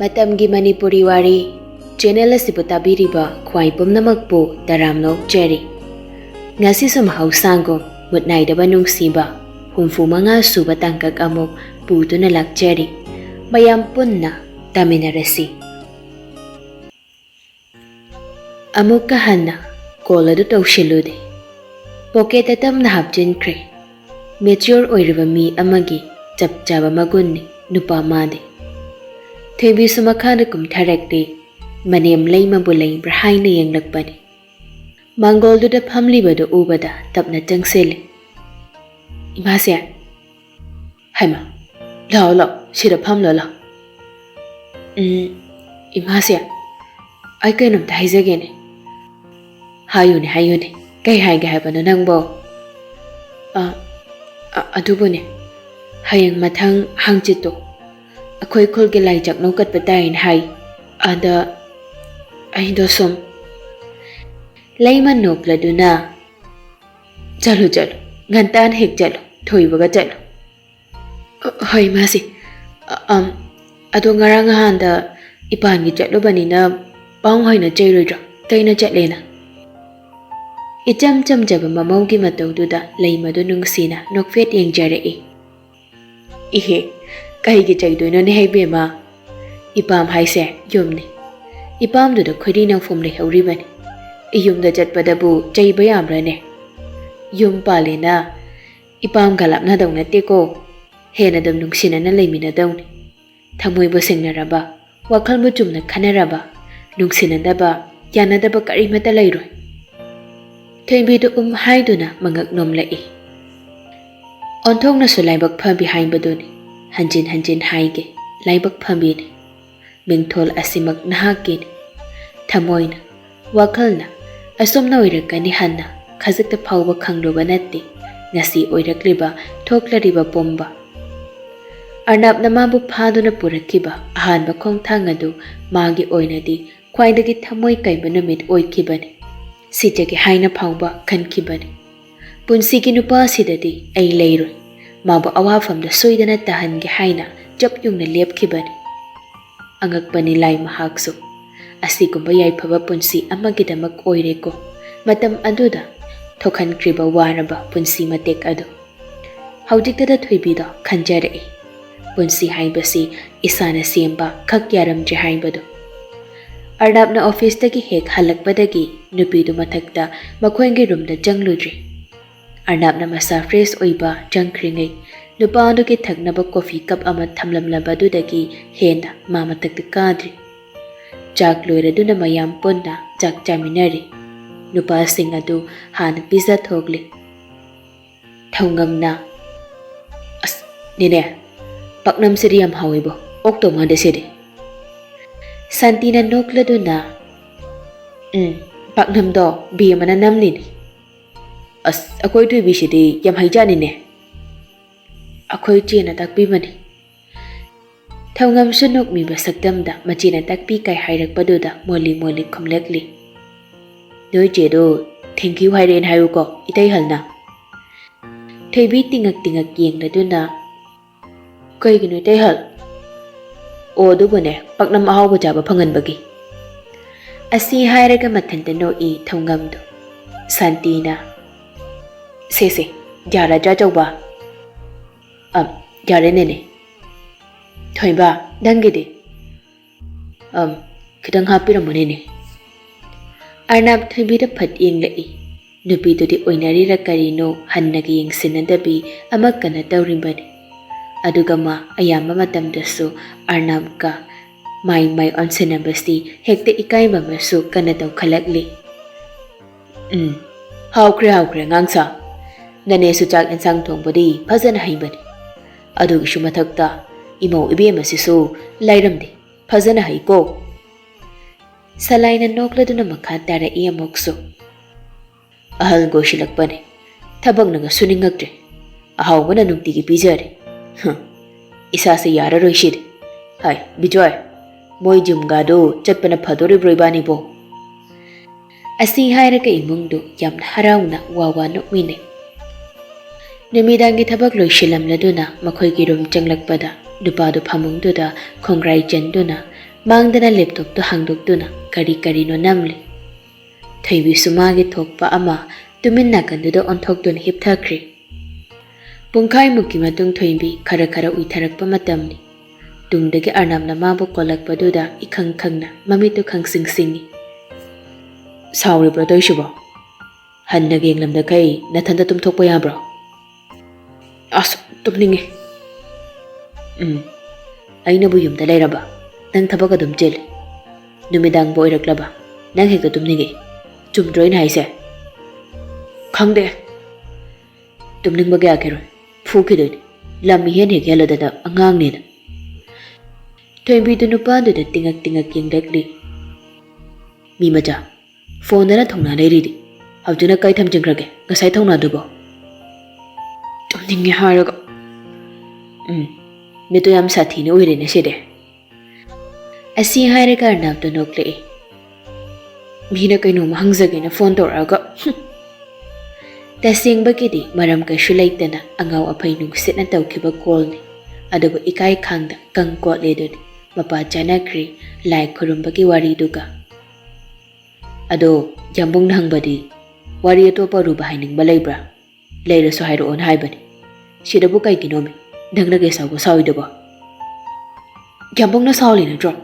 Matamgi Manipuri Wari channel asibu tabiriba khwai pumnamakpu taramnok cherry. Ngasi somehow sango Mutnaidaba Nungshiba humfu manga suba tangkak amok puto na lakcherry. Mayam punna taminarasi. Amok kahana kola do tawshilude. Pocket atam na hapjin kre. Mature oiriba mi amagi chapchaba magunni nupa made. Thebi sumakhana kumtharakde manem leima bulai brahaina yanglakpani. Mangol do da phamli bado ubada tapna changsele. Imasya. Haima. Lao sida phamlo la. Imasya. Ai kainam ta haizagene. Hayune. Kai haiga habano nangbo. Adubune. Hayang mathang hangchito. Akoy khulge laijak nokat patayin hay. Ada ay dosom. Layman nokla duna. Jalo. Ngantaan hek jalo. Thoy baga jalo. Hoy masi. Ado ngarang handa ipan gi jalo banina paung hoy na jayrodra. Tay na jatlena. Icham jaba mamaw gi mataw duda layma do nungsina nokfet yang jare e. Ihe. Kahi gi jaydo no ni hay bema. Ipam hay se yumni. Ipam do da khuri nang fom le hawri bani. Iyum da jat padabu jay bayam rane. Yum pale na. Ipam galap na daw na teko. He na dam nungsina na laymi na daw ni. Thamoy bo sing na raba. Wakal mo jum na khana raba. Nungsina daba. Yana daba kari mata layroy. Thaimbi do hay do na mangak nom la e. Ontong na sulay bagpa behind ba do ni. Hanjin haige. Laibak phambi ni. Mingthol asimak nahakin. Thamoy na. Wakal na. Asom na oirak ni hanna. Khazak ta phawba khangloba natti. Ngasi oirak liba. Thokla riba bomba. Arnab na mabu phado na purakiba. Ahan ba khong thangadu. Magi oina di. Khwaidagi thamoy kaiba numit oikibani. Sitagi haina phawba khankibani. Punsi ki nupa sidadi ay layroy. Mabu awafam da soydana tahan gi haina jab yung na lepkibani. Angakbani lay mahagso. Asigumba yay phaba punsi amagidamak oire ko. Matam aduda thokhan kriba waraba punsi matek ado. Haudiktada thuibida khanjare e. Punsi haibasi isana siemba khak yaram je haibado. Arnab na office dagi hek halakbadagi nupidu mathakta makhoingi room da jangludri. Arnab na masa fresh oiba jangkringai nupando ki thaknaba coffee cup ama thamlamlaba dudagi hena mama takta kadri. Jak loiraduna mayam ponna jak chaminari. Nupa sing adu han pizza thogli. Thaungam na. Nine. Paknam siriyam hawibo. Okto mande siri. Santina nokla duna. Paknam do biya mana namlini. Akoy tu bishidi yam haijani ne. Akoy china takpi mani. Thaungam sunok mi basakdam da machina takpi kai hairak paduda moli khomlekli. Noi jedo thank you hairen hayu ko itai halna. Theibi tingak yeng na duna. Kay gino itai hal. O du bone paknam ahaw ba jaba phangan bagi. Asi hairaga mathanta no I thaungam do. Santina. Se jara ja ba. Jare nene. Thoiba dangide. Kitang hapira mo nene. Arnab thoibi da phat yeng lai. Nupi do di oinari ra karino hannagi yeng sinadabi amakana tawrimbani. Adugama ayama matamdasu Arnab ka may on sinabasti hekte ikay mamasu kanataw kalagli. Hawkre ngangsa. Nane sujak insang thong bodi phazana haibani. Adu shumathakta imo ibema sisu lairamde phazana haiko. Salaina nokladuna makha tara iyamokso. Ahal goshilakpani. Thabak nanga suningakre. Ahaw mana nungtigi pijare. Isa se yara roishid. Hai bijoy. Moi jumgado chatpana phadori broibani bo. Asi hairaga imungdo yamna harawna wawa nokmine. Numidangi thabak loishilamladuna makhoigi room changlakpada dupadu phamungduda khongrai chanduna Mangdana laptop to hangdoktuna kari no namli. Thoibi sumagi thokpa ama tumin nakanduda onthoktuna hipthakri. Pungkai muki matung thoibi khara uitharakpa matamni. Tungdagi Arnabna mabu kolakpaduda ikhang khangna mamitu khang sing. Sauri bro toishubo. Hanna genglamda kai nathanda tumthokpa yabro. As tumningi. Aina bu yumda lairaba. Nang thabak adum chil. Numidang bo iraklaba. Nang hekta tumningi. Chumdroin haise. Khangde. Tumning ba kya kero. Phukidoi. Lammi hen hek heladada angang nena. Thoibi du nupa du da tingak yengdakli. Mi maja. Phone na thongna leiridi. Haujuna kai thamjingrage. Ngasai thongna dubo. Tumningi haraga. Mito yam sathi ni uire na sede. Asi haraga Arnab du nokle. Mina kaino mahangzage na phone toraga. Tasing bagidi maram kashu laitana angaw apay nungsit na tawkiba call ni. Adobo ikai khangda kang kot ledodi. Mapa janakri lai kurumbagi wari duga. Ado jambong nangbadi wari ato pa ruba haining balaybra. Layra so hairo on haibani. Sidabu kay ginomi. Nanglagay sawo sawi daba. Jambong na sawli na dro.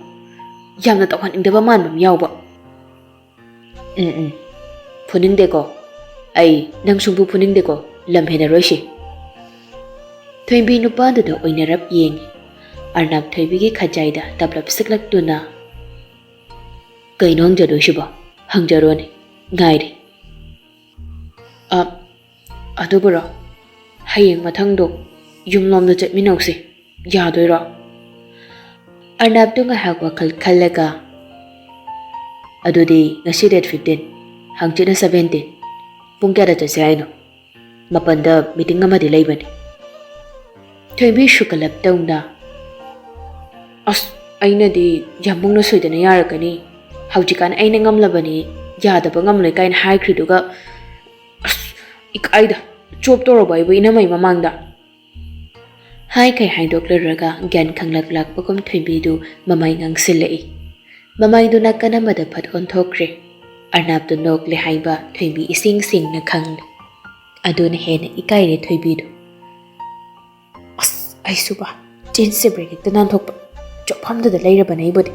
Yam na tawhan ingdaba man mamyaw ba. Puning deko. Ay nang sumbu puning deko. Lamhe na roshi. Thoibi nupa do oinarap yeng. Arnab thoibi ki khajaida tablap siklak tuna. Kainong jado shiba. Hangjaro ni. Ngairi. Adubara. Hayeng mathangdo. Yumlom do chatminawsi. Yadoira. Arnab do nga hagwa khallaga. Adudi ngasi date 15. Hangchina 17. Pung kya da chase aino. Mapanda meeting amadi laibani. Thoibi shukalap tauna. As aina di jambong na soidana yarakani. Haujikan aina ngamlabani. Yadaba ngamloy kain haikriduga. As ikaida. Chop toroba ibu inamay mamangda. Hai kay haidoklarraga gyan khanglak pakom thoibi du mamay ngang silai. Mamay du nakana madaphat onthokre. Arnab du nokle haiba thoibi ising na khang. Aduna hena ikaire thoibi du. As ay suba. Jinse break tanan thokpa. Chophamda da lairaba na ibodi.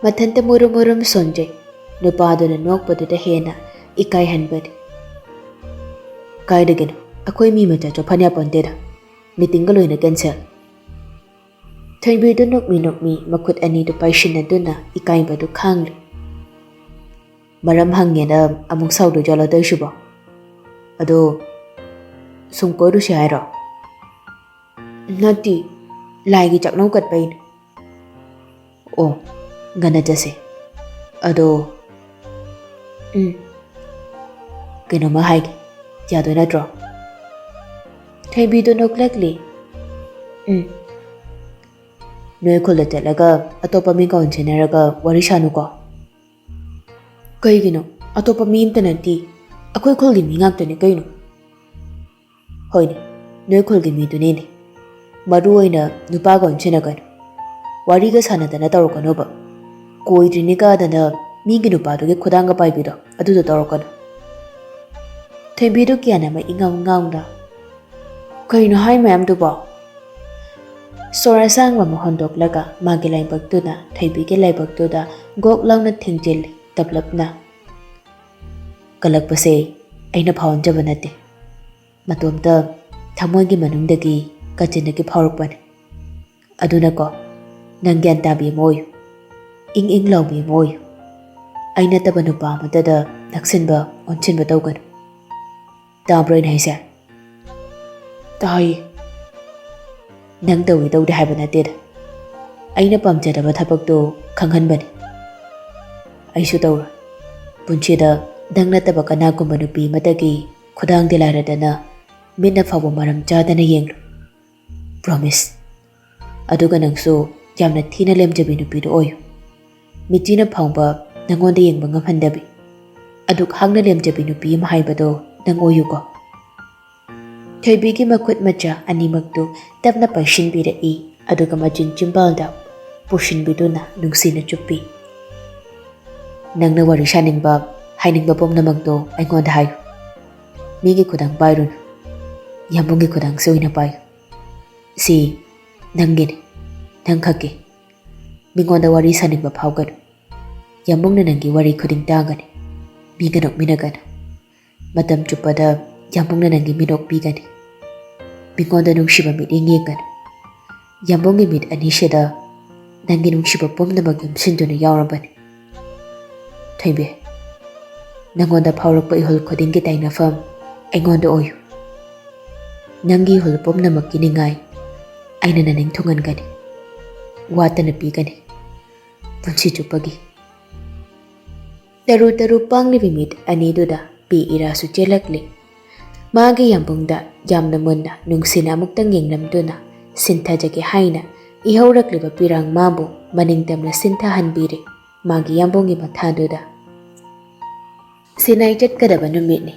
Mathanta murum sonjay. Nupa na nokpadu da hena ikai hanbadi. Kaida gino. Akoy mi maja chophanya pondeda. Meeting galoy na cancel. Thoibi du nokmi makut ani du paishin na duna ikai badu khangli. Maram hangye na among saudo jala da shuba. Ado sungkoy du si hairo. Nati laigi chaknaw kat pain. Oh, gana jase. Ado kino mahaig. Yado na draw. Thoibi do noklagli. Noy khulda telaga atopa mi kaun chenaraga wari shanu ko. Kaigino atopa mi imta nanti akoy khulgi mi ngakta ni kaino. Hoyne noy khulgi mi du nene. Maru oina nupa kaun chenagan. Wari ga sanadana tarokano ba. Koi drinika dana mi gi nupa do ge khudanga paibido adu do tarokano. Thoibi do kya nama ingaw da. Kaino hai mayam du ba. Sora sang wa mohondok laga magi laibak tu na thoibi ge laibak tu da gok law na thingjil tablap na. Kalak pase aina phawan jabanate. Matom ta thamoy gi manung dagi kachin dagi phawrok pan. Aduna ko nang gyan tabi moy. Ing law bi moy. Aina tabanu pa matada naksin ba onchin ba tawgan. Tabrain haisa. Tai. Nang tawi tawdi haiba natid. Aina pamjadaba thapak do khanghanbani. Aisu tawra. Punchida dangna taba kanagumba nupi matagi khudang dilaradana minna fawa maram chadana yenglo. Promise. Aduga nangso yamna thina lemjabi nupi do oyo. Mitina phangba nangonda yengba ngamhandabi. Aduk hangna lemjabi nupi mahaiba do nang oyo ko. Thoibi gi makut macha animak do tapna pashin bira I aduga majin chimbal da ꯄꯨꯁꯤꯟꯕꯤꯗꯨꯅ ꯅꯨꯡꯁꯤꯅ ꯆꯨꯞꯄꯤ. ꯅꯪꯅ ꯋꯥꯔꯤ ꯁꯥꯅꯤꯡꯕ ꯍꯥꯏꯅꯤꯡꯕ ꯄꯨꯝꯅꯃꯛꯇꯣ ꯑꯩꯉꯣꯟꯗ ꯍꯥꯏꯌꯨ. ꯃꯤꯒꯤ ꯈꯨꯗꯥꯡ ꯄꯥꯏꯔꯨꯅꯨ. ꯌꯥꯝꯕꯨꯡꯒꯤ ꯈꯨꯗꯥꯡꯁꯦ ꯑꯣꯏꯅ ꯄꯥꯏꯌꯨ. ꯁꯤ ꯅꯪꯒꯤꯅꯤ. ꯅꯪ ꯈꯛꯀꯤ. ꯃꯤꯉꯣꯟꯗ ꯋꯥꯔꯤ ꯁꯥꯅꯤꯡꯕ ꯐꯥꯎꯒꯅꯨ. ꯌꯥꯝꯕꯨꯡꯅ ꯅꯪꯒꯤ ꯋꯥꯔꯤ ꯈꯨꯗꯤꯡ ꯇꯥꯒꯅꯤ. ꯃꯤꯒ ꯅꯣꯛꯃꯤꯟꯅꯒꯅꯨ. ꯃꯇꯝ ꯆꯨꯞꯄꯗ ꯌꯥꯝꯕꯨꯡꯅ ꯅꯪꯒꯤ ꯃꯤꯅꯣꯛ ꯄꯤꯒꯅꯤ. ꯃꯤꯉꯣꯟꯗ ꯅꯨꯡꯁꯤꯕ ꯃꯤꯠꯌꯦꯡ ꯌꯦꯡꯒꯅꯨ. ꯌꯥꯝꯕꯨꯡꯒꯤ ꯃꯤꯠ ꯑꯅꯤꯁꯤꯗ ꯅꯪꯒꯤ ꯅꯨꯡꯁꯤꯕ ꯄꯨꯝꯅꯃꯛ ꯌꯣꯝꯁꯤꯟꯗꯨꯅ ꯌꯥꯎꯔꯕꯅꯤ. ꯊꯣꯏꯕꯤ, ꯅꯪꯉꯣꯟꯗ ꯐꯥꯎꯔꯛꯄ ꯏꯍꯨꯜ ꯈꯨꯗꯤꯡꯒꯤ ꯇꯥꯏꯅꯐꯝ ꯑꯩꯉꯣꯟꯗ ꯑꯣꯏꯌꯨ. ꯅꯪꯒꯤ ꯏꯍꯨꯜ ꯄꯨꯝꯅꯃꯛꯀꯤ ꯅꯤꯡꯉꯥꯏ ꯑꯩꯅ ꯅꯅꯤꯡ ꯊꯨꯡꯍꯟꯒꯅꯤ. ꯋꯥꯠꯇꯅ ꯄꯤꯒꯅꯤ. ꯄꯨꯟꯁꯤ ꯆꯨꯞꯄꯒꯤ. ꯇꯔꯨ ꯇꯔꯨ ꯄꯥꯡꯂꯤꯕ ꯃꯤꯠ ꯑꯅꯤꯗꯨꯗ ꯄꯤ ꯏꯔꯥꯁꯨ ꯆꯦꯜꯂꯛꯂꯤ. ꯃꯥꯒꯤ ꯌꯥꯝꯕꯨꯡꯗ ꯌꯥꯝꯅ ꯃꯨꯟꯅ ꯅꯨꯡꯁꯤꯅ ꯑꯃꯨꯛꯇꯪ ꯌꯦꯡꯂꯝꯗꯨꯅ ꯁꯤꯟꯊꯖꯒꯦ ꯍꯥꯏꯅ ꯏꯍꯧꯔꯛꯂꯤꯕ ꯄꯤꯔꯥꯡ ꯃꯥꯕꯨ ꯃꯅꯤꯡ ꯇꯝꯅ ꯁꯤꯟꯊꯍꯟꯕꯤꯔꯦ ꯃꯥꯒꯤ ꯌꯥꯝꯕꯨꯡꯒꯤ ꯃꯊꯥꯗꯨꯗ. ꯁꯤꯅꯥꯏ ꯆꯠꯀꯗꯕ ꯅꯨꯃꯤꯠꯅꯤ.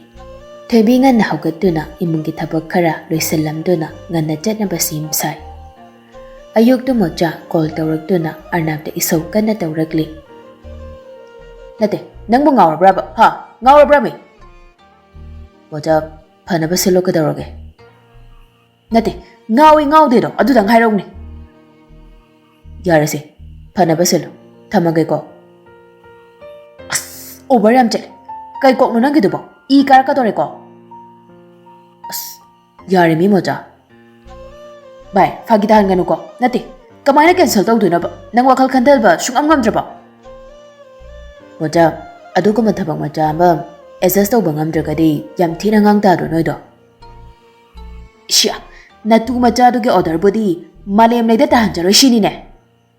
ꯊꯣꯏꯕꯤ ꯉꯟꯅ ꯍꯧꯒꯠꯇꯨꯅ ꯏꯃꯨꯡꯒꯤ ꯊꯕꯛ ꯈꯔ ꯂꯣꯏꯁꯤꯜꯂꯝꯗꯨꯅ ꯉꯟꯅ ꯆꯠꯅꯕ ꯁꯦꯝ ꯁꯥꯏ. ꯑꯌꯨꯛꯇꯨ ꯃꯣꯆꯥ ꯀꯣꯜ ꯇꯧꯔꯛꯇꯨꯅ ꯑꯔꯅꯥꯞꯇ ꯏꯁꯧ ꯀꯟꯅ ꯇꯧꯔꯛꯂꯤ. ꯅꯠꯇꯦ, ꯅꯪꯕꯨ ꯉꯥꯎꯔꯕ꯭ꯔꯕ? ꯉꯥꯎꯔꯕ꯭ꯔꯃꯤ? ꯃꯣꯆꯥ, ꯐꯅꯕ ꯁꯤꯜꯂꯣ ꯀꯩꯗꯧꯔꯒꯦ? ꯅꯠꯇꯦ, ꯉꯥꯎꯏ ꯉꯥꯎꯗꯦꯗꯣ ꯑꯗꯨꯗꯪ ꯍꯥꯏꯔꯧꯅꯦ. ꯌꯥꯔꯦꯁꯦ, ꯐꯅꯕ ꯁꯤꯜꯂꯣ. ꯊꯝꯃꯒꯦꯀꯣ. ꯑꯁ, ꯑꯣꯚꯔ ꯌꯥꯝ ꯆꯠꯂꯦ. ꯀꯩ ꯀꯣꯛꯅꯣ ꯅꯪꯒꯤꯗꯨꯕꯣ? ꯏ ꯀꯥꯔꯛꯀꯗꯧꯔꯦꯀꯣ. ꯑꯁ, ꯌꯥꯔꯦ ꯃꯤ ꯃꯣꯆꯥ. ꯚꯥꯏ, ꯐꯥꯒꯤ ꯇꯥꯍꯟꯒꯅꯨꯀꯣ. ꯅꯠꯇꯦ, ꯀꯃꯥꯏꯅ ꯀꯦꯟꯁꯦꯜ ꯇꯧꯗꯣꯏꯅꯣꯕ? ꯅꯪ ꯋꯥꯈꯜ ꯈꯟꯊꯕ ꯁꯨꯡꯉꯝ ꯉꯝꯗ꯭ꯔꯕꯣ? ꯃꯣꯆꯥ, ꯑꯗꯨꯒꯨꯝꯕ ꯊꯕꯛ ꯃꯆꯥ ꯑꯃ ꯑꯦꯗꯖꯁ ꯇꯧꯕ ꯉꯝꯗ꯭ꯔꯒꯗꯤ ꯌꯥꯝ ꯊꯤꯅ ꯉꯥꯡ ꯇꯥꯗ꯭ꯔꯣ ꯅꯣꯏꯗꯣ? ꯏꯁ꯭ꯌꯥ, ꯅꯇꯨ ꯃꯆꯥꯗꯨꯒꯤ ꯑꯣꯔꯗꯔꯕꯨꯗꯤ ꯃꯥꯂꯦꯝ ꯂꯩꯗ ꯇꯥꯍꯟꯖꯔꯣꯏ ꯁꯤꯅꯤꯅꯦ.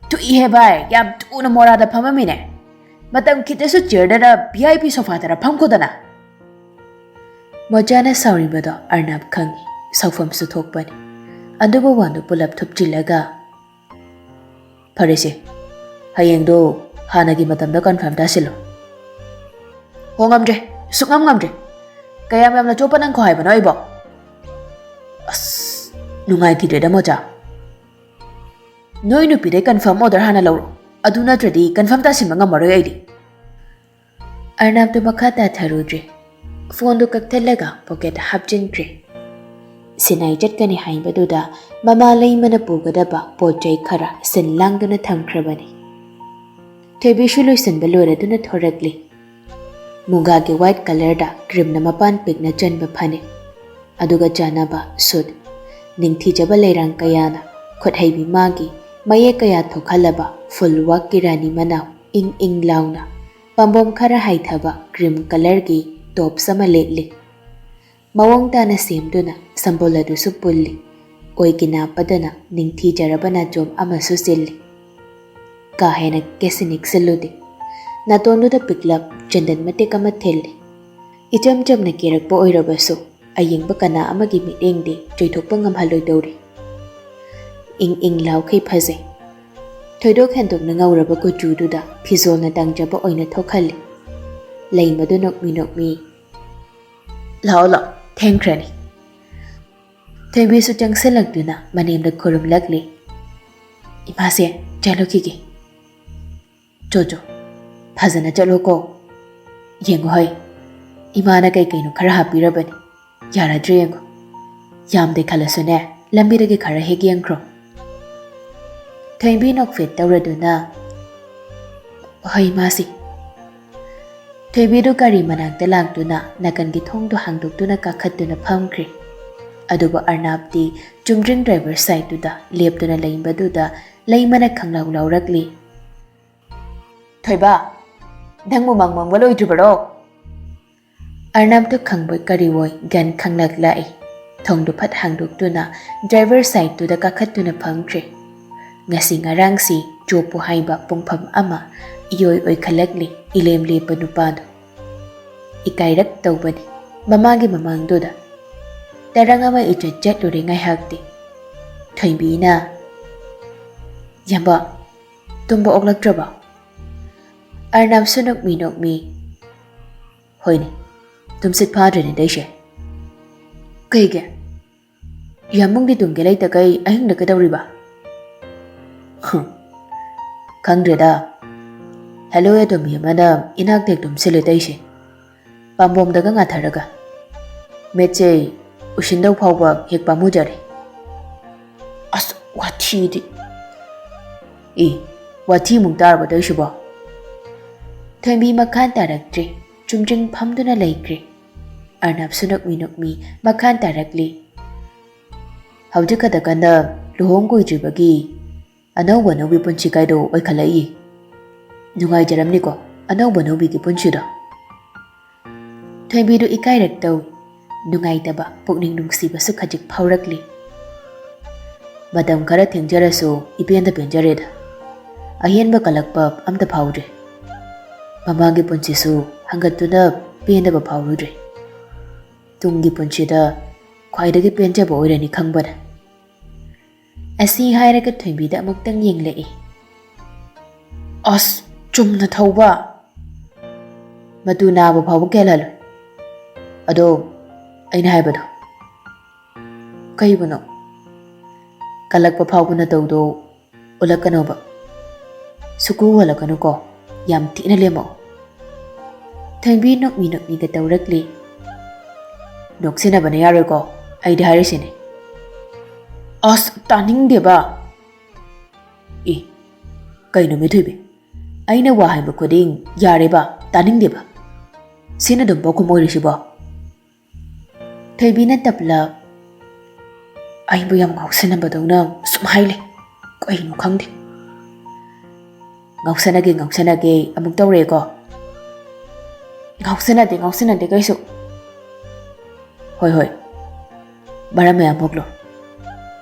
ꯊꯨꯏꯍꯦ ꯚꯥꯏ, ꯌꯥꯝ ꯊꯨꯅ ꯃꯣꯔꯥꯗ ꯐꯝꯃꯝꯃꯤꯅꯦ. ꯃꯇꯝ ꯈꯤꯇꯁꯨ ꯆꯤꯌꯔꯗꯔ VIP ꯁꯣꯐꯥꯗꯔ ꯐꯝꯈꯣꯗꯅ. ꯃꯣꯆꯥꯅ ꯁꯥꯎꯔꯤꯕꯗꯣ ꯑꯔꯅꯥꯞ ꯈꯪꯏ. ꯁꯥꯎꯐꯝꯁꯨ ꯊꯣꯛꯄꯅꯤ. ꯑꯗꯨꯕꯨ ꯋꯥꯗꯨ ꯄꯨꯂꯞ ꯊꯨꯞꯆꯤꯜꯂꯒ, ꯐꯔꯦꯁꯦ, ꯍꯌꯦꯡꯗꯣ ꯍꯥꯟꯅꯒꯤ ꯃꯇꯝꯗ ꯀꯟꯐꯥꯔꯝ ꯇꯥꯁꯤꯜꯂꯣ. ꯉꯝꯗ꯭ꯔꯦ, ꯁꯨꯛꯉꯝ ꯉꯝꯗ꯭ꯔꯦ. ꯀꯌꯥꯝ ꯌꯥꯝꯅ ꯆꯣꯞꯄ ꯅꯪꯈꯣ ꯍꯥꯏꯕꯅꯣ ꯑꯩꯕꯣ? ꯑꯁ, ꯅꯨꯡꯉꯥꯏꯈꯤꯗ꯭ꯔꯦꯗ ꯃꯣꯆꯥ. ꯅꯣꯏ ꯅꯨꯄꯤꯗꯩ ꯀꯟꯐꯥꯔꯝ ꯑꯣꯔꯗꯔ ꯍꯥꯟꯅ ꯂꯧꯔꯣ. ꯑꯗꯨ ꯅꯠꯇ꯭ꯔꯗꯤ ꯀꯟꯐꯥꯔꯝ ꯇꯥꯁꯤꯟꯕ ꯉꯝꯃꯔꯣꯏ ꯑꯩꯗꯤ. ꯑꯔꯅꯥꯞꯇꯨ ꯃꯈꯥ ꯇꯥꯊꯔꯨꯗ꯭ꯔꯦ. ꯐꯣꯟꯗꯨ ꯀꯛꯊꯠꯂꯒ ꯄꯣꯀꯦꯠꯇ ꯍꯥꯞꯆꯤꯟꯈ꯭ꯔꯦ. ꯁꯤꯅꯥꯏ ꯆꯠꯀꯅꯤ ꯍꯥꯏꯕꯗꯨꯗ ꯃꯃꯥ ꯂꯩꯃꯅ ꯄꯨꯒꯗꯕ ꯄꯣꯠ ꯆꯩ ꯈꯔ ꯁꯤꯟ ꯂꯥꯡꯗꯨꯅ ꯊꯝꯈ꯭ꯔꯕꯅꯤ. ꯊꯣꯏꯕꯤꯁꯨ ꯂꯣꯏꯁꯤꯟꯕ ꯂꯣꯏꯔꯗꯨꯅ ꯊꯣꯔꯛꯂꯤ. ꯃꯨꯒꯥꯒꯤ ꯋꯥꯏꯠ ꯀꯂꯔꯗ ꯀ꯭ꯔꯤꯝꯅ ꯃꯄꯥꯟ ꯄꯤꯛꯅ ꯆꯟꯕ ꯐꯅꯦꯛ, ꯑꯗꯨꯒ ꯆꯥꯅꯕ ꯁꯨꯠ, ꯅꯤꯡꯊꯤꯖꯕ ꯂꯩꯔꯥꯡ ꯀꯌꯥꯅ ꯈꯨꯠꯍꯩꯕꯤ ꯃꯥꯒꯤ ꯃꯌꯦꯛ ꯀꯌꯥ ꯊꯣꯛꯍꯜꯂꯕ ꯐꯨꯜꯋꯥꯛꯀꯤ ꯔꯥꯅꯤ ꯃꯅꯥꯎ ꯏꯪ ꯏꯪ ꯂꯥꯎꯅ ꯄꯥꯝꯕꯣꯝ ꯈꯔ ꯍꯥꯏꯊꯕ ꯀ꯭ꯔꯤꯝ ꯀꯂꯔꯒꯤ ꯇꯣꯞꯁ ꯑꯃ ꯂꯤꯠꯂꯤ. ꯃꯑꯣꯡ ꯇꯥꯅ ꯁꯦꯝꯗꯨꯅ ꯁꯝꯕꯨꯜ ꯑꯗꯨꯁꯨ ꯄꯨꯜꯂꯤ. ꯑꯣꯏꯒꯤ ꯅꯥꯞꯄꯗꯅ ꯅꯤꯡꯊꯤꯖꯔꯕ ꯅꯥꯆꯣꯝ ꯑꯃꯁꯨ ꯆꯤꯜꯂꯤ. ꯀꯥ ꯍꯦꯟꯅ ꯀꯦꯁꯤꯟ ꯅꯤꯛꯁꯤꯜꯂꯨꯗꯦ. ꯅꯥꯇꯣꯟꯗꯨꯗ ꯄꯤꯛꯂꯞ ꯆꯟꯗꯟ ꯃꯇꯦꯛ ꯑꯃ ꯊꯤꯜꯂꯤ. ꯏꯆꯝ ꯆꯝꯅ ꯀꯦꯔꯛꯄ ꯑꯣꯏꯔꯕꯁꯨ ꯑꯌꯦꯡꯕ ꯀꯅꯥ ꯑꯃꯒꯤ ꯃꯤꯠꯌꯦꯡꯗꯤ ꯆꯣꯏꯊꯣꯛꯄ ꯉꯝꯍꯜꯂꯣꯏꯗꯧꯔꯤ. ꯏꯪ ꯏꯪ ꯂꯥꯎꯈꯩ ꯐꯖꯩ. ꯊꯣꯏꯗꯣꯛ ꯍꯦꯟꯗꯣꯛꯅ ꯉꯧꯔꯕ ꯀꯨꯆꯨꯗꯨꯗ ꯐꯤꯖꯣꯜꯅ ꯇꯥꯡꯖꯕ ꯑꯣꯏꯅ ꯊꯣꯛꯍꯜꯂꯤ. ꯂꯩꯃꯗꯨ ꯅꯣꯛꯃꯤ ꯅꯣꯛꯃꯤ, ꯂꯥꯛꯑꯣ ꯂꯥꯛꯑꯣ, ꯊꯦꯡꯈ꯭ꯔꯅꯤ. ꯊꯣꯏꯕꯤꯁꯨ ꯆꯪꯁꯤꯜꯂꯛꯇꯨꯅ ꯃꯅꯦꯝꯗ ꯈꯨꯔꯨꯝꯂꯛꯂꯤ. ꯏꯃꯥꯁꯦ, ꯆꯠꯂꯨꯈꯤꯒꯦ. ꯆꯣ, ꯐꯖꯅ ꯆꯠꯂꯣꯀꯣ. ꯌꯦꯡꯉꯣ ꯍꯩ, ꯏꯃꯥꯅ ꯀꯩꯀꯩꯅꯣ ꯈꯔ ꯍꯥꯞꯄꯤꯔꯕꯅꯤ. ꯌꯥꯔꯗ꯭ꯔꯦ ꯌꯦꯡꯉꯣ. ꯌꯥꯝꯗꯦ ꯈꯜꯂꯁꯨꯅꯦ, ꯂꯝꯕꯤꯗꯒꯤ ꯈꯔ ꯍꯦꯛ ꯌꯦꯡꯈ꯭ꯔꯣ. ꯊꯣꯏꯕꯤ ꯅꯣꯛꯐꯦꯠ ꯇꯧꯔꯗꯨꯅ, ꯍꯣꯏ ꯏꯃꯥꯁꯤ. ꯊꯣꯏꯕꯤꯗꯨ ꯒꯥꯔꯤ ꯃꯅꯥꯛꯇ ꯂꯥꯛꯇꯨꯅ ꯅꯥꯀꯟꯒꯤ ꯊꯣꯡꯗꯨ ꯍꯥꯡꯗꯣꯛꯇꯨꯅ ꯀꯥꯈꯠꯇꯨꯅ ꯐꯝꯈ꯭ꯔꯦ. ꯑꯗꯨꯕꯨ ꯑꯔꯅꯥꯞꯇꯤ ꯆꯨꯝꯗ꯭ꯔꯤꯡ ꯗ꯭ꯔꯥꯏꯚꯔ ꯁꯥꯏꯠꯇꯨꯗ ꯂꯦꯞꯇꯨꯅ ꯂꯩꯕꯗꯨꯗ ꯂꯩꯃꯅ ꯈꯪꯂꯥꯎ ꯂꯥꯎꯔꯛꯂꯤ. ꯊꯣꯏꯕ, ꯅꯪꯕꯨ ꯃꯪꯕ ꯂꯣꯏꯗ꯭ꯔꯤꯕꯔꯣ? ꯑꯔꯅꯥꯞꯇꯨ ꯈꯪꯕꯣꯏ ꯀꯔꯤꯋꯣꯏ ꯒꯟ ꯈꯪꯂꯛ ꯂꯥꯛꯏ. ꯊꯣꯡꯗꯨ ꯐꯠ ꯍꯥꯡꯗꯣꯛꯇꯨꯅ ꯗ꯭ꯔꯥꯏꯚꯔ ꯁꯥꯏꯠꯇꯨꯗ ꯀꯥꯈꯠꯇꯨꯅ ꯐꯝꯈ꯭ꯔꯦ. ꯉꯁꯤ ꯉꯔꯥꯡꯁꯤ ꯆꯣꯞꯄꯨ ꯍꯥꯏꯕ ꯄꯨꯡꯐꯝ ꯑꯃ ꯏꯌꯣꯏ ꯑꯣꯏꯈꯠꯂꯛꯂꯤ ꯏꯂꯦꯝ ꯂꯦꯞꯄ ꯅꯨꯄꯥꯗꯨ. ꯏꯀꯥꯏꯔꯛ ꯇꯧꯕꯅꯤ ꯃꯃꯥꯒꯤ ꯃꯃꯥꯡꯗꯨꯗ. ꯇꯔꯪ ꯑꯃ ꯏꯆꯠ ꯆꯠꯂꯨꯔꯦ ꯉꯥꯏꯍꯥꯛꯇꯤ. ꯊꯣꯏꯕꯤꯅ, ꯌꯥꯝꯕ, ꯇꯨꯝꯕ ꯑꯣꯛꯂꯛꯇ꯭ꯔꯕ? ꯑꯔꯅꯥꯞꯁꯨ ꯅꯣꯛꯃꯤ ꯅꯣꯛꯃꯤ, ꯍꯣꯏꯅꯦ, ꯇꯨꯝꯁꯤꯠ ꯐꯥꯗ꯭ꯔꯦꯅꯦ ꯗꯩꯁꯦ. ꯀꯩꯒꯤ? ꯌꯥꯝꯕꯨꯡꯗꯤ ꯇꯨꯝꯒꯦ ꯂꯩꯇꯈꯩ ꯑꯍꯤꯡꯗ ꯀꯩꯗꯧꯔꯤꯕ? Khangdreda. Hello atomi mana inak tek tum sile taise. Pambom daga ngatharaga. Meche usindau phawba hek pamujare. As wathi di. Wathi mungtar ba daishuba. Thoimbi makhan taraktre chumjing phamduna laikre. Arnab sunak mi makhan tarakli. Haujika dakanda luhong koi jibagi anauba naubi punchi kaido oikhalai. Nungai jaramni ko anauba naubi ki punchi do. Thoimbi do ikai rak tau nungai taba pukning nungsiba su khajik phaurakli. Matam khara thengjarasu ipenda penjareda. Ahienba kalakpa amta phaudre. Mamagi punchi su hangatuna penda ba phaudre. Tungi punchi da khwaidagi penjaba oirani khangbana. Asi hairaga Thoimbi da amuktang yenglei. As chumna thauba. Matu naba phawba kelhalo. Ado aina haibado. Kaibano. Kalakpa phawbana tawdo ulakanoba. Suku walakano ko yam tina lemo. Thoimbi nokmi ga tawrakli. Noksina bana yaro ko aida harisine. As taning deba. Kaino me Thoibi. Aina wa haiba koding yare ba taning deba. Sina dum ba kumoiri siba. Thoimbi na tapla. Aibu yam ngausana badawna sumhaile. Kaino khangde. Ngausanage amuk tawre ko. Ngausanade kaisu. Hoi. Barame amuklo.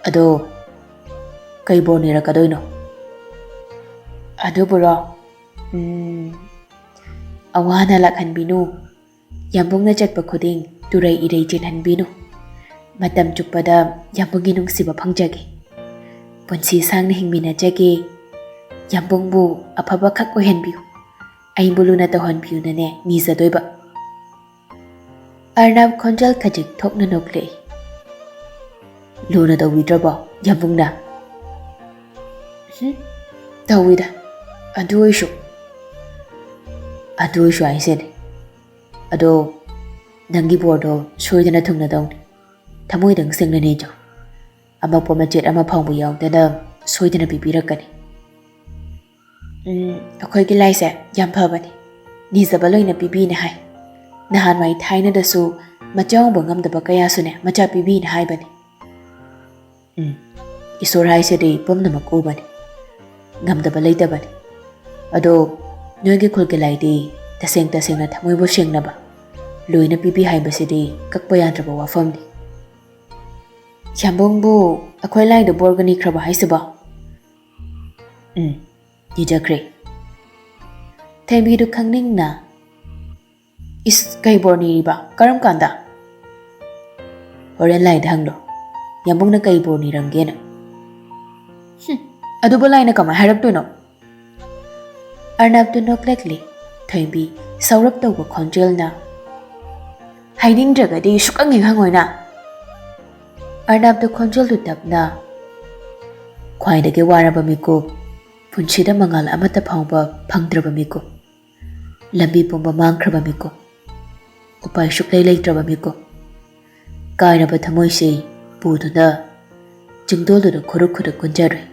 Ado kai bonira kadoino. Ado bura. Awana lakhan binu. Yambung na chatpa khuding turai irei jinhan binu. Matam chukpada yambungi nungsiba phangjage. Punsi sang na hingmina jage. Yambungbu afaba khak ohenbiu. Aimbuluna tawhanbiu nane nizadoiba. Arnab khonjal khajik thokna noklei. Luna tawidraba yambungna. Tawida. Aduishu aisene. Ado nangi bordo soidana thungna dawni. Thamoidang sengna nejo. Amakpa machet ama phangbu yawdana soidana pipirakani. Akhoi ki laise yam phabani. Nizaba loina pibina hai. Nahan mai thaina dasu machang bangam daba kaya sune macha pibina hai bani. Isor hai se de pomna makobani. Ngam daba leita bani. Ado noige khulke laide taseng na thamoi bo sengna ba. Loina pibi hai base de kakpa yantra ba wafamni. Yambongbu akhoi laida borgani khraba haisaba. Nijakre. Thoimbi du khangning na. Is kai borni ba karam kanda. Horen lai dhanglo. Yambong na kai borni ranggena. Adu bolai na kama harap tu no. Arnab tu noklekli. Thoimbi saurap tawba khonjel na. Haining draga di sukang hangoi na. Arnab tu khonjel tu tap na. Khwaidage waraba mikup. Punchida mangal amata phangba phangdraba miko. Lambi pumba mangkraba miko. Upai shuklai leitraba miko. Kairaba thamoi sei puduna jingdoluna khuruk kunjaroi.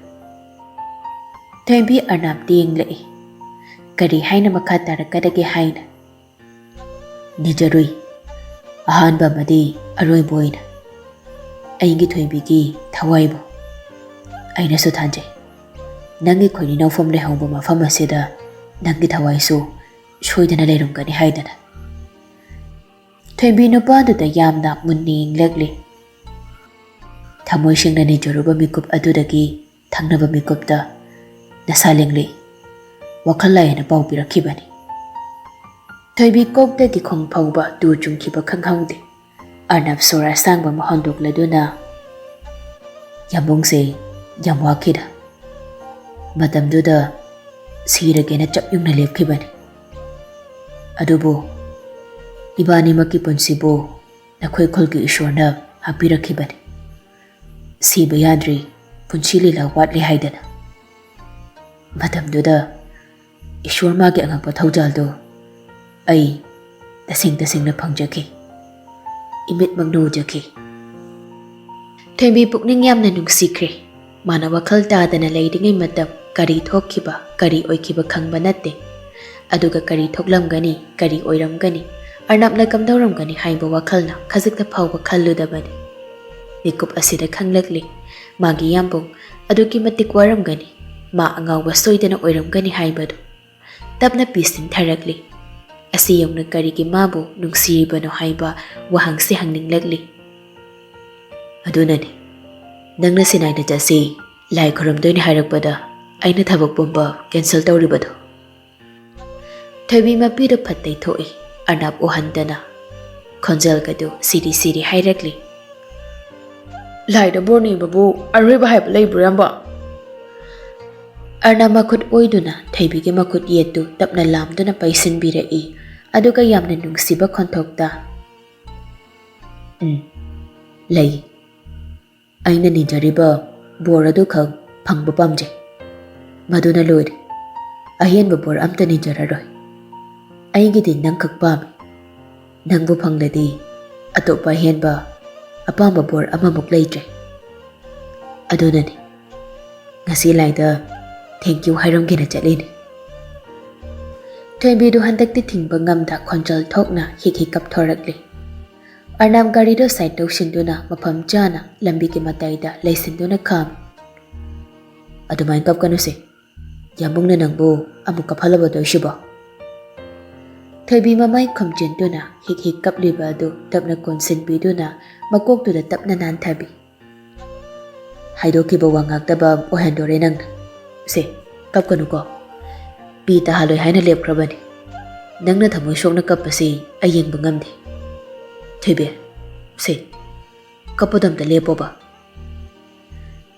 Thoimbi Arnab ding lei. Kari haina makha tarakadage haina. Nijarui. Ahanba madi aroi boina. Aingi Thoimbi ki thawaibo. Aina su thanjai. Nangi khoni nawfam le hawba mafam asida nangi thawaisu soidana leirumgani haidana. Thoimbi nupa duda yamna munni inglekli. Thamoi singna ni joruba mikup adudagi thangnaba mikupta nasalengli. Wakhallayana pau pirakhibani. Thoimbi kokdagi khong phawba tur chungkhiba khanghangde. Arnab sora sangba mahondokladuna. Yambungse yamwakhida. Matamduda siragena chap yungna lepkhibani. Adubo ibani maki punsibo nakhoi kholgi ishwarna hapirakhibani. Siba yadri punchi lila watli haidana. Matamduda Ishwar magi angakpa thaujaldo ai tasing-tasingna phangjaki. Imit magnojaki. Thoimbi pukning yamna nungsikre. Mana wakhal tadana leidingai matam kari thokkiba kari oikiba khangba natte. Aduga kari thoklamgani kari oiramgani arnabna kamdauramgani haiba wakhalna khazikta phawba khalludabani. Nikup asida khanglakli magi yambung aduki matik waramgani ma angawba soidana oiramgani haibadu. Tapna pistin tharakli. Asi yongna karigi mabu nungsiribano haiba wahangsi hangninglakli. Adunani nangna sinaina jasi lai khoramdoini hairakpada aina thabak pumba cancel tawribado. Thoibi mapido phattai thoi arnab ohandana khonjal kadu siri siri hairakli. Laida borni babu arweba haiba leiburamba. Arna makut oiduna Thoibigi makut yetu tapna lamduna paisin birai aduga yamna nungsiba khonthokta. Lei aina ninjariba boradu khang phangba pamje. Maduna loid ahianba bor amta ninjararoi. Aigidi nang khak pami. Nangbu phangladi atopa hianba apamba bor amamuk leitre. Adunani ngasi laida thank you hairamgina chatlini. Thoimbidu handakti thingba ngamda khonjal thokna hik kap thorakli. Arnam garido side tawsinduna mafam chana lambigi mataida leisinduna kham. Adumain kap kanuse yambungna nangbu amuk kaphalaba doishiba. Thoibi mamai khomjenduna hik kap liba adu tapna konsin biduna makoktuda tapna nanthabi. Haidokiba wangaktaba ohendore nangna. Se kap kanuko pi tahaloi haina lepkrabani. Nangna thamoi sokna kapasi ayengba ngamde. Thoibi se kapodamta lepoba.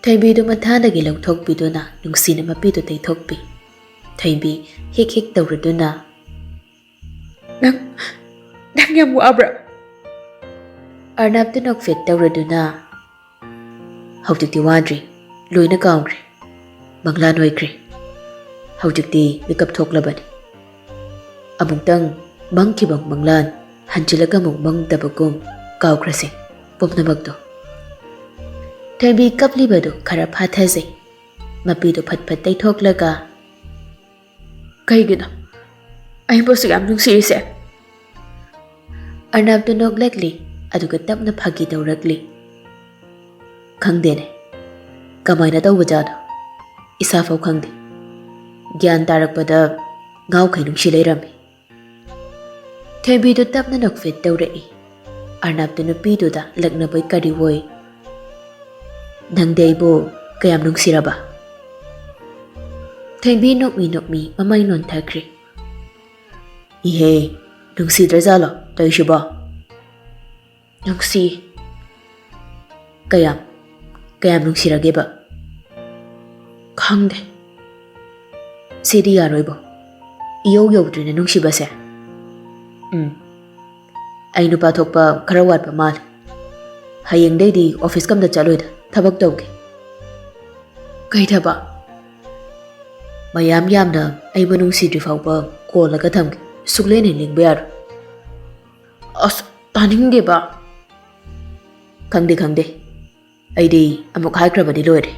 Thoibi du mathadagi longthokpiduna nungsina mapidu teithokpi. Thoibi hik tawraduna nang yam wabra. Arnab tu nokfit tawraduna hawtikti wadri loina kaungre. Manglan oikre. Hawjikti mikap thoklabani. Amungtang mangkibang manglan hanchilaga mong mangdabagum kaukrasi pumnamagdo. Thoibi kaplibado khara phathaze. Mapido phatphat taythoklaga. Kaigina aibosu yam nungsirise. Arnab tu noklakli aduga tapna phagi tawrakli. Khangdene kamaina tawbajado isa fau khangde. Gyan tarakpada ngau khai nungsi leirami. Thoibidu tapna nokfit tawrai. Arnab tu nupiduda laknabai kari woi. Nangde aibo kayam nungsiraba. Thoibi nokmi mamai non thakri. Ihe nungsidrazalo toishiba. Nungsi kayam nungsirageba. Khangde sidi yaroibo iyo yodrina nungsibase. Ai nupa thokpa khara watpa mal. Hayengdaidi office kamda chaloida thabak tawge. Kai thaba mayam yamna aiba nungsidri fawba kolaga thamge suklene lingba yar. As taningge ba. Khangde aidi amuk haikrabadi loire.